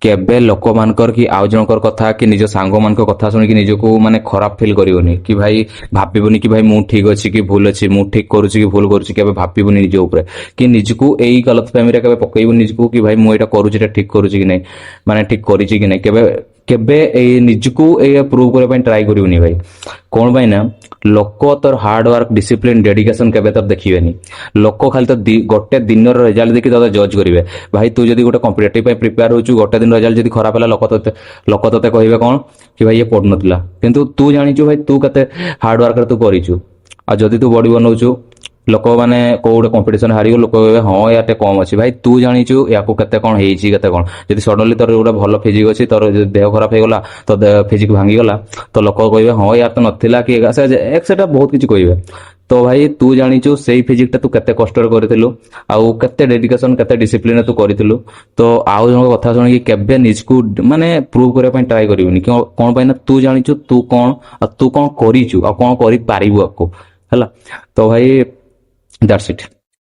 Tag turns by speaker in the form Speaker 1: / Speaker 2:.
Speaker 1: କେବେ ଲୋକମାନଙ୍କର କି ଆଉ ଜଣଙ୍କର କଥା କି ନିଜ ସାଙ୍ଗମାନଙ୍କ କଥା ଶୁଣିକି ନିଜକୁ ମାନେ ଖରାପ ଫିଲ୍ କରିବନି କି ଭାଇ ଭାବିବୁନି କି ଭାଇ ମୁଁ ଠିକ ଅଛି କି ଭୁଲ ଅଛି, ମୁଁ ଠିକ କରୁଛି କି ଭୁଲ କରୁଛି, କେବେ ଭାବିବୁନି ନିଜ ଉପରେ କି ନିଜକୁ ଏଇ ଗଲତଫହମିରେ କେବେ ପକେଇବୁନି ନିଜକୁ କି ଭାଇ ମୁଁ ଏଇଟା କରୁଛି ଏଇଟା ଠିକ କରୁଛି କି ନାହିଁ, ମାନେ ଠିକ କରିଛି କି ନାହିଁ। କେବେ କେବେ ଏଇ ନିଜକୁ ଏଇ ପ୍ରୁଭ କରିବା ପାଇଁ ଟ୍ରାଏ କରିବୁନି ଭାଇ। କଣ ପାଇଁ ନା ଲୋକ ତୋର ହାର୍ଡ ୱାର୍କ, ଡିସିପ୍ଲିନ, ଡେଡିକେସନ କେବେ ତୋର ଦେଖିବେନି। ଲୋକ ଖାଲି ତ ଗୋଟେ ଦିନର ରେଜଲ୍ଟ ଦେଖି ତୋତେ ଜଜ୍ କରିବେ। ଭାଇ ତୁ ଯଦି ଗୋଟେ କମ୍ପିଟେଟିଭ ପାଇଁ ପ୍ରିପେୟାର ହଉଛୁ, ଗୋଟେ ଦିନ ରେଜଲ୍ଟ ଯଦି ଖରାପ ହେଲା, ଲୋକ ତୋତେ କହିବେ କଣ କି ଭାଇ ଇଏ ପଢୁନଥିଲା। କିନ୍ତୁ ତୁ ଜାଣିଛୁ ଭାଇ ତୁ କେତେ ହାର୍ଡ ୱାର୍କରେ ତୁ କରିଛୁ। ଆଉ ଯଦି ତୁ ବଡି ବନଉଛୁ, ଲୋକମାନେ କୋଉ ଗୋଟେ କମ୍ପିଟିସନ ହାରିବ, ଲୋକ କହିବେ ହଁ ୟାର ଟିକେ କମ ଅଛି। ଭାଇ ତୁ ଜାଣିଛୁ ୟାକୁ କେତେ କଣ ହେଇଛି, କେତେ କଣ। ଯଦି ସଡନଲି ତୋର ଗୋଟେ ଭଲ ଫିଜିକ୍ ଅଛି, ତୋର ଯଦି ଦେହ ଖରାପ ହେଇଗଲା, ତ ଫିଜିକ୍ ଭାଙ୍ଗିଗଲା, ତ ଲୋକ କହିବେ ହଁ ୟାର ତ ନଥିଲା କି ସେଟା ବହୁତ କିଛି କହିବେ। ତ ଭାଇ ତୁ ଜାଣିଛୁ ସେଇ ଫିଜିକ୍ ଟା ତୁ କେତେ କଷ୍ଟରେ କରିଥିଲୁ, ଆଉ କେତେ ଡେଡିକେସନ, କେତେ ଡିସିପ୍ଲିନରେ ତୁ କରିଥିଲୁ। ତ ଆଉ ଜଣଙ୍କ କଥା ଶୁଣିକି କେବେ ନିଜକୁ ମାନେ ପ୍ରୁଭ କରିବା ପାଇଁ ଟ୍ରାଏ କରିବୁନି। କଣ ପାଇଁ ନା ତୁ ଜାଣିଛୁ ତୁ କଣ, ଆଉ ତୁ କଣ କରିଛୁ, ଆଉ କଣ କରିପାରିବୁ ଆଗକୁ, ହେଲା। ତ ଭାଇ ଦ୍ୟାଟ୍ସ ଇଟ୍।